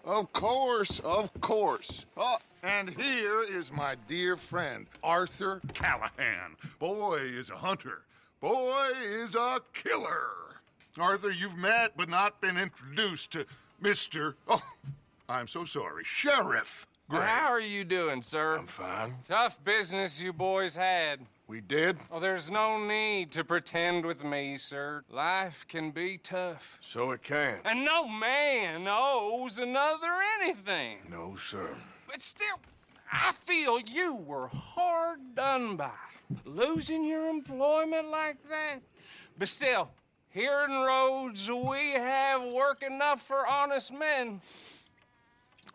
Of course, of course. Oh, and here is my dear friend, Arthur Callahan. Boy is a hunter. Boy is a killer. Arthur, you've met but not been introduced to Mr. Oh, I'm so sorry, Sheriff Gray. How are you doing, sir? I'm fine. Tough business you boys had. We did? Oh, there's no need to pretend with me, sir. Life can be tough. So it can. And no man owes another anything. No, sir. But still, I feel you were hard done by. Losing your employment like that. But still, here in Rhodes, we have work enough for honest men.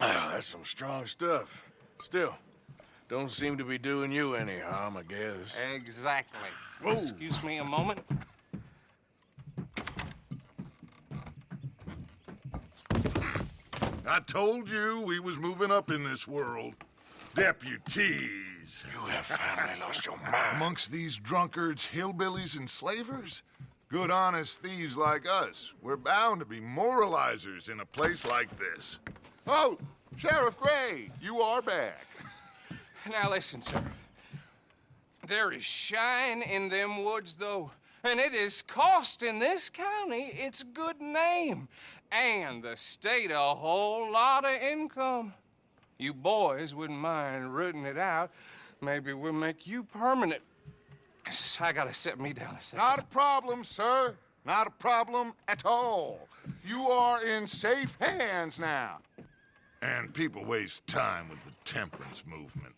Ah, that's some strong stuff. Still, don't seem to be doing you any harm, I guess. Exactly. Whoa. Excuse me a moment. I told you we was moving up in this world. Deputies. You have finally lost your mind. Amongst these drunkards, hillbillies, and slavers? Good honest thieves like us. We're bound to be moralizers in a place like this. Oh, Sheriff Gray, you are back. Now listen, sir. There is shine in them woods, though, and it is costing this county its good name and the state a whole lot of income. You boys wouldn't mind rooting it out. Maybe we'll make you permanent. I gotta set me down a second. Not a problem, sir. Not a problem at all. You are in safe hands now. And people waste time with the temperance movement.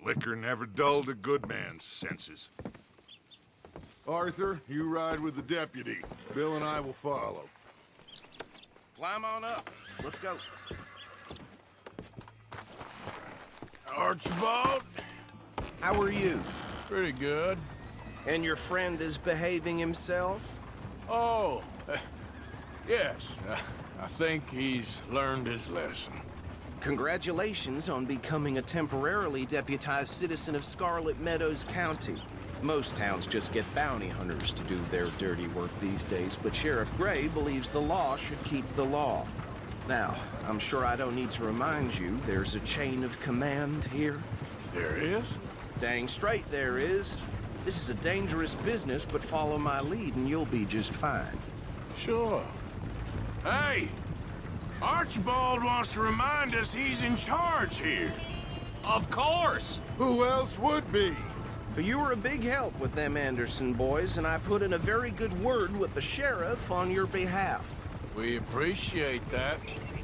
Liquor never dulled a good man's senses. Arthur, you ride with the deputy. Bill and I will follow. Climb on up. Let's go. Archibald? How are you? Pretty good. And your friend is behaving himself? Oh, yes. I think he's learned his lesson. Congratulations on becoming a temporarily deputized citizen of Scarlet Meadows County. Most towns just get bounty hunters to do their dirty work these days, but Sheriff Gray believes the law should keep the law. Now, I'm sure I don't need to remind you there's a chain of command here. There is? Dang straight there is. This is a dangerous business, but follow my lead and you'll be just fine. Sure. Hey! Archibald wants to remind us he's in charge here. Of course! Who else would be? But you were a big help with them Anderson boys, and I put in a very good word with the sheriff on your behalf. We appreciate that.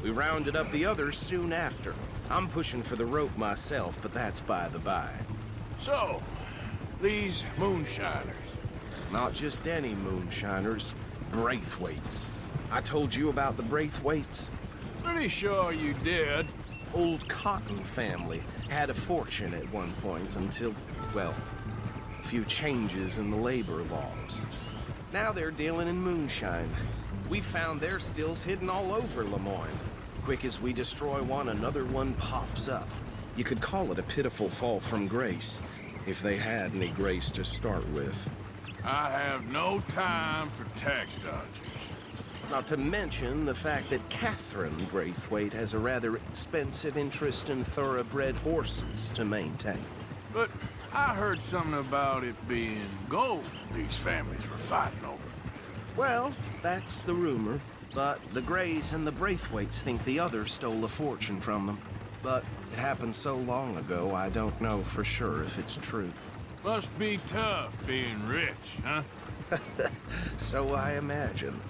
We rounded up the others soon after. I'm pushing for the rope myself, but that's by the by. So, these moonshiners. Not just any moonshiners, Braithwaites. I told you about the Braithwaites? Pretty sure you did. Old Cotton family had a fortune at one point until, well, a few changes in the labor laws. Now they're dealing in moonshine. We found their stills hidden all over Lemoyne. Quick as we destroy one, another one pops up. You could call it a pitiful fall from grace, if they had any grace to start with. I have no time for tax dodgers. Not to mention the fact that Catherine Braithwaite has a rather expensive interest in thoroughbred horses to maintain. But I heard something about it being gold these families were fighting over. Well, that's the rumor. But the Grays and the Braithwaites think the other stole a fortune from them. But it happened so long ago, I don't know for sure if it's true. Must be tough being rich, huh? So I imagine.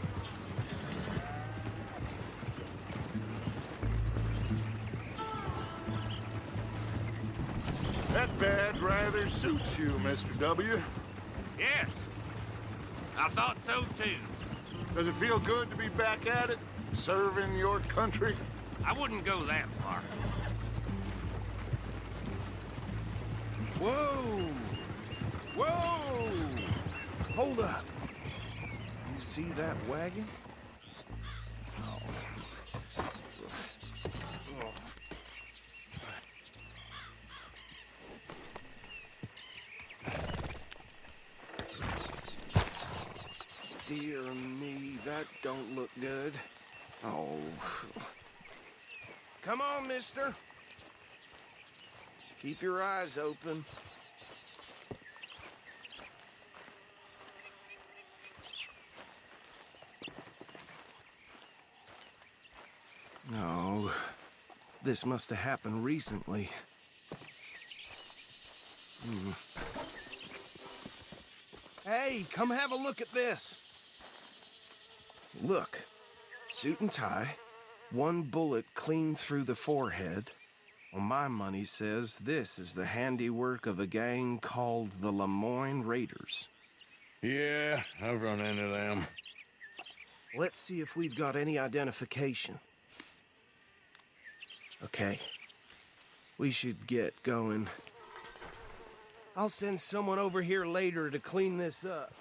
That bed rather suits you, Mr. W. Yes. I thought so, too. Does it feel good to be back at it, serving your country? I wouldn't go that far. Whoa! Whoa! Hold up. You see that wagon? Dear me, that don't look good. Oh. Come on, mister. Keep your eyes open. No, this must have happened recently. Hey, come have a look at this. Look, suit and tie, one bullet clean through the forehead. Well, my money says this is the handiwork of a gang called the Lemoyne Raiders. Yeah, I've run into them. Let's see if we've got any identification. Okay, we should get going. I'll send someone over here later to clean this up.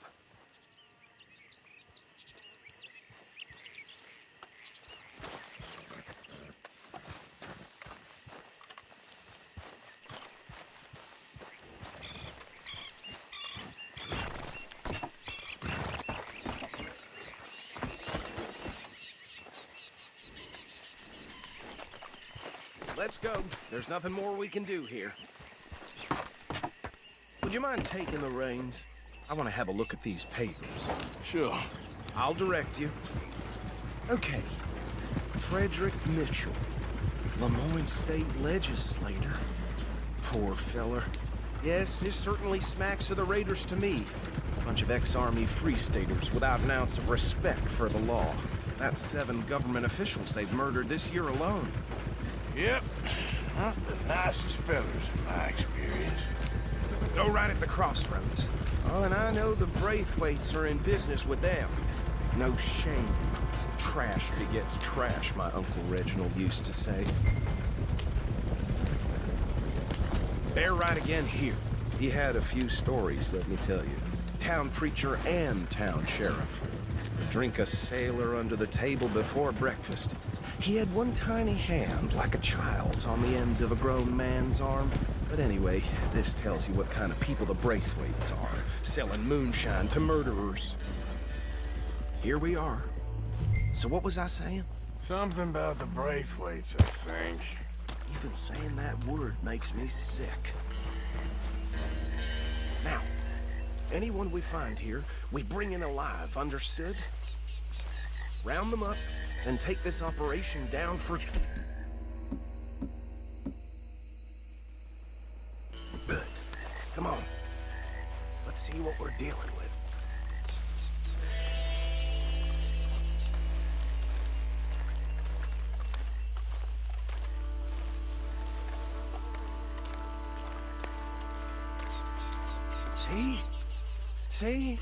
Let's go. There's nothing more we can do here. Would you mind taking the reins? I want to have a look at these papers. Sure. I'll direct you. Okay. Frederick Mitchell, Lemoyne State Legislator. Poor feller. Yes, this certainly smacks of the Raiders to me. A bunch of ex-Army Free Staters without an ounce of respect for the law. That's 7 government officials they've murdered this year alone. Yep. Not the nicest fellas in my experience. Go right at the crossroads. Oh, and I know the Braithwaites are in business with them. No shame. Trash begets trash, my Uncle Reginald used to say. Bear right again here. He had a few stories, let me tell you. Town preacher and town sheriff. Drink a sailor under the table before breakfast. He had one tiny hand, like a child's, on the end of a grown man's arm. But anyway, this tells you what kind of people the Braithwaites are, selling moonshine to murderers. Here we are. So what was I saying? Something about the Braithwaites, I think. Even saying that word makes me sick. Now, anyone we find here, we bring in alive, understood? Round them up, and take this operation down for... Good. Come on. Let's see what we're dealing with. See? See?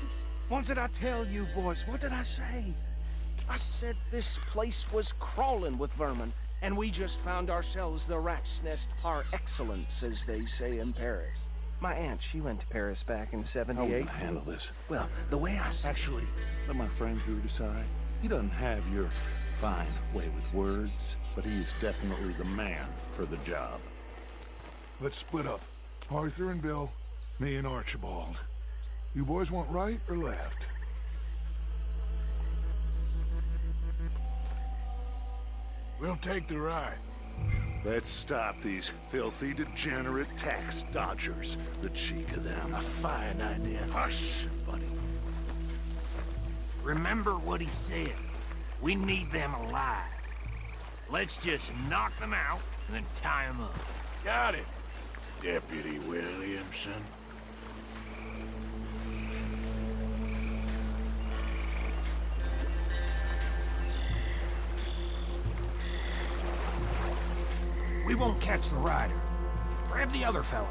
What did I tell you, boys? What did I say? I said this place was crawling with vermin, and we just found ourselves the rat's nest par excellence, as they say in Paris. My aunt, she went to Paris back in '78. I'll handle this. Well, the way I see Actually, let my friend here decide. He doesn't have your fine way with words, but he's definitely the man for the job. Let's split up. Arthur and Bill, me and Archibald. You boys want right or left? We'll take the ride. Let's stop these filthy, degenerate tax dodgers. The cheek of them. A fine idea. Hush, buddy. Remember what he said. We need them alive. Let's just knock them out and then tie them up. Got it, Deputy Williamson. We won't catch the rider. Grab the other fella.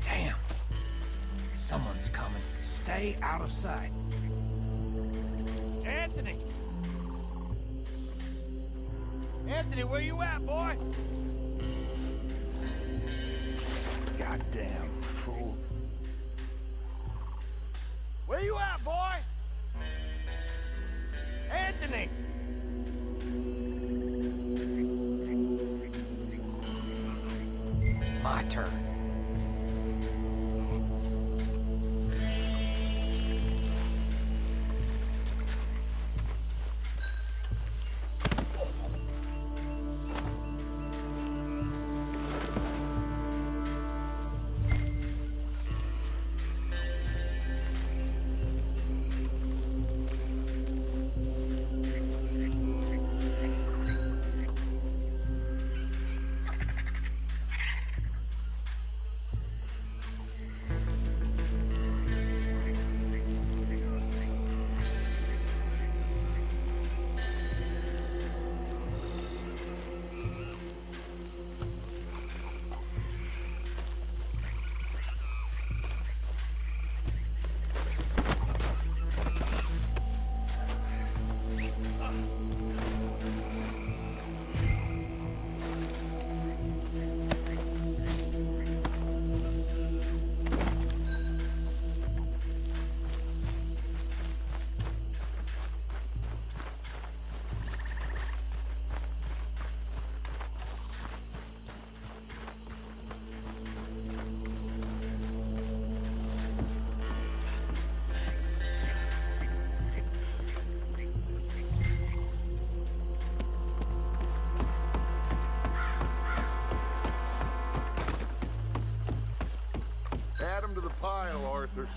Damn. Someone's coming. Stay out of sight. Anthony! Anthony, where you at, boy? Goddamn fool. my turn. Add him to the pile, Arthur.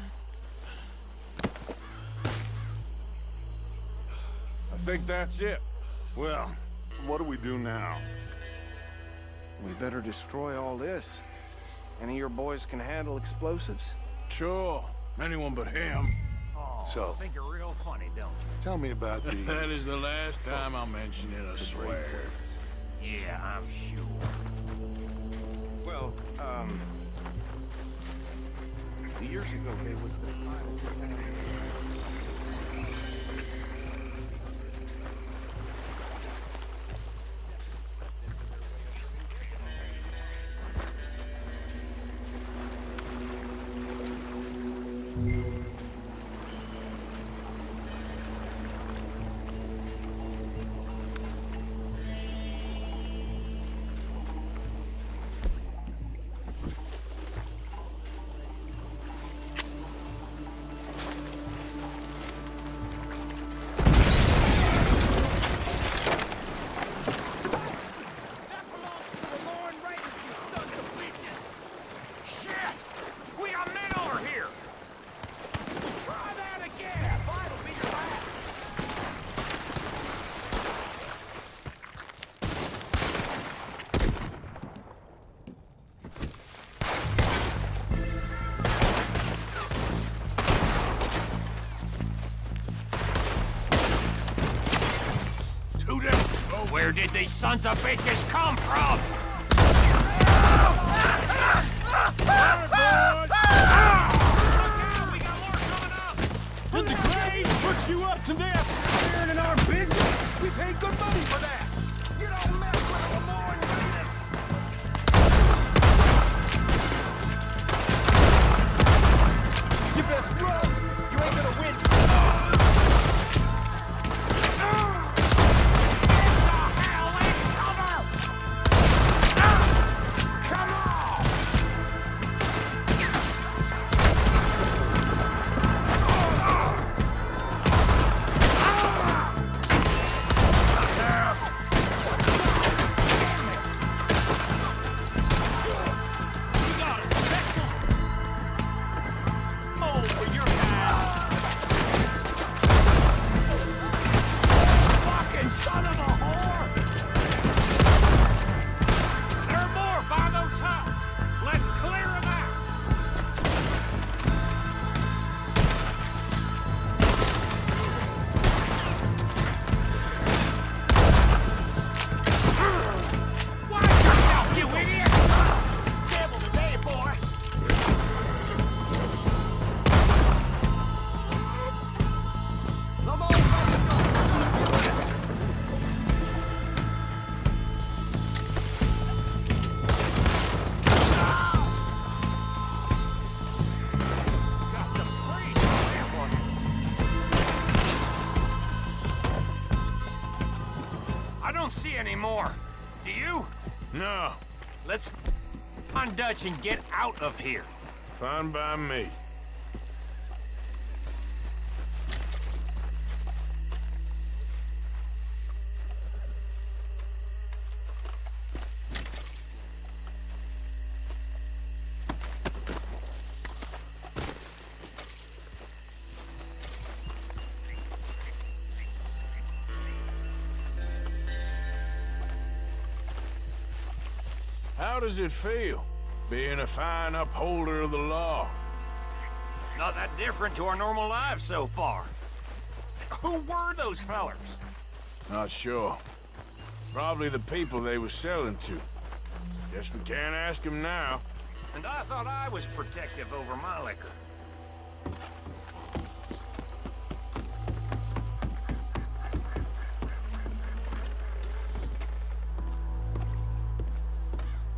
I think that's it. Well, what do we do now? We better destroy all this. Any of your boys can handle explosives? Sure. Anyone but him. Oh, So- think you're real funny, don't you? Tell me about the... That is the last time I'll mention it, I swear. Yeah, I'm sure. Well, years ago they would Where did these sons of bitches come from? Did the Graves put you up to this? Interfering in our business? We paid good money for that. You don't mess with the Lemoyne Raiders. You best run. You ain't gonna win. Anymore. Do you? No. Let's on Dutch and get out of here. Fine by me. How does it feel, being a fine upholder of the law? Not that different to our normal lives so far. Who were those fellers? Not sure. Probably the people they were selling to. Guess we can't ask them now. And I thought I was protective over my liquor.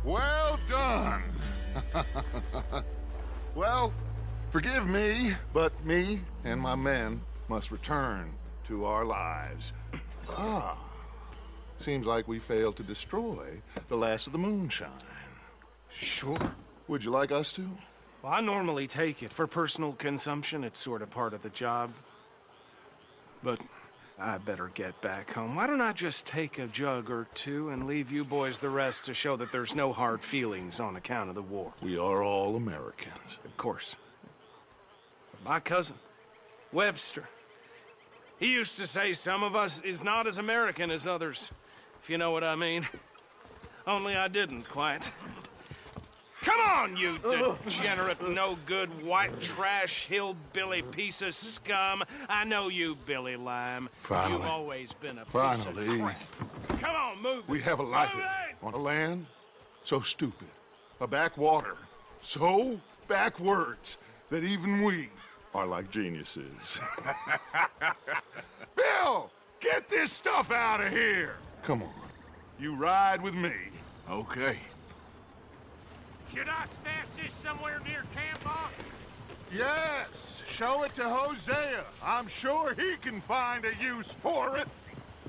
Well done. Well, forgive me, but me and my men must return to our lives. Ah, seems like we failed to destroy the last of the moonshine. Sure. Would you like us to? Well, I normally take it. For personal consumption, it's sort of part of the job. But I better get back home. Why don't I just take a jug or two and leave you boys the rest to show that there's no hard feelings on account of the war? We are all Americans. Of course. My cousin, Webster, he used to say some of us is not as American as others, if you know what I mean. Only I didn't quite. Come on, you degenerate, no-good, white trash, hillbilly piece of scum. I know you, Billy Lime. Finally. You've always been a piece Finally. of crap. Come on, move We it. have a life Move it! on a land so stupid, a backwater so backwards that even we are like geniuses. Bill, get this stuff out of here! Come on, you ride with me. Okay. Should I stash this somewhere near camp, boss? Yes, show it to Hosea. I'm sure he can find a use for it.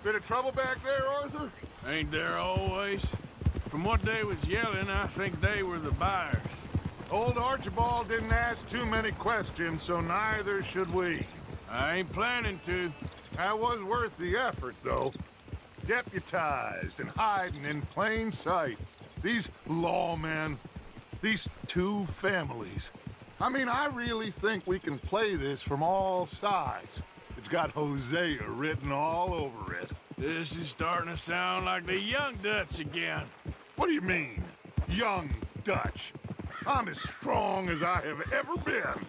Bit of trouble back there, Arthur? Ain't there always? From what they was yelling, I think they were the buyers. Old Archibald didn't ask too many questions, so neither should we. I ain't planning to. That was worth the effort, though. Deputized and hiding in plain sight. These lawmen, these two families. I mean, I really think we can play this from all sides. It's got Hosea written all over it. This is starting to sound like the young Dutch again. What do you mean, young Dutch? I'm as strong as I have ever been.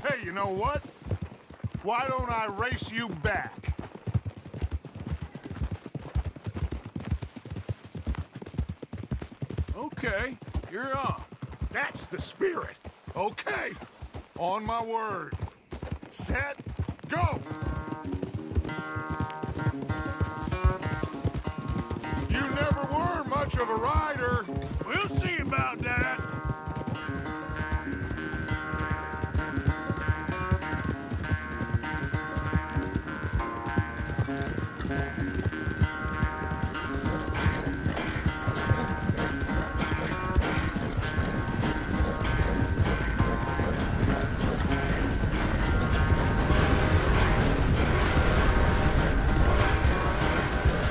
Hey, you know what? Why don't I race you back? Okay, you're on. That's the spirit. Okay. On my word. Set, go! You never were much of a rider. We'll see about that.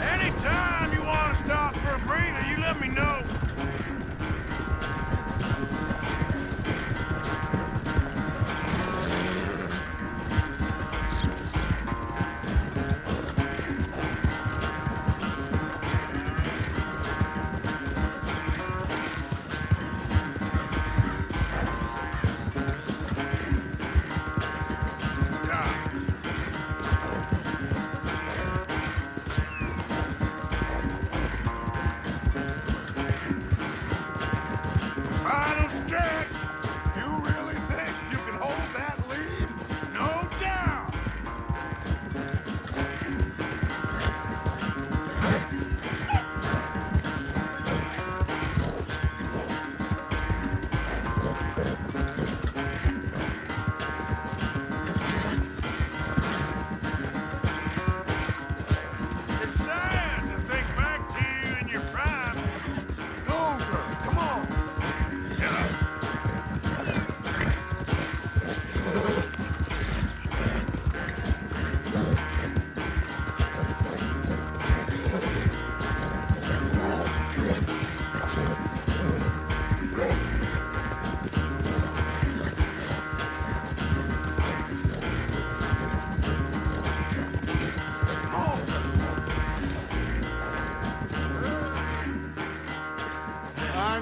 Anytime you want to stop for a breather, you let me know.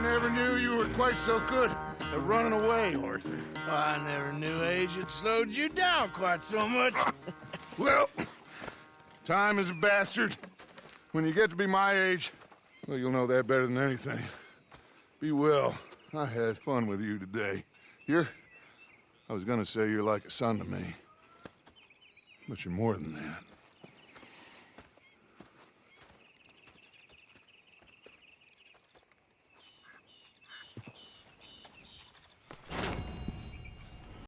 never knew you were quite so good at running away, Arthur. I never knew age had slowed you down quite so much. Well, time is a bastard. When you get to be my age, well, you'll know that better than anything. Be well. I had fun with you today. I was gonna say you're like a son to me, but you're more than that.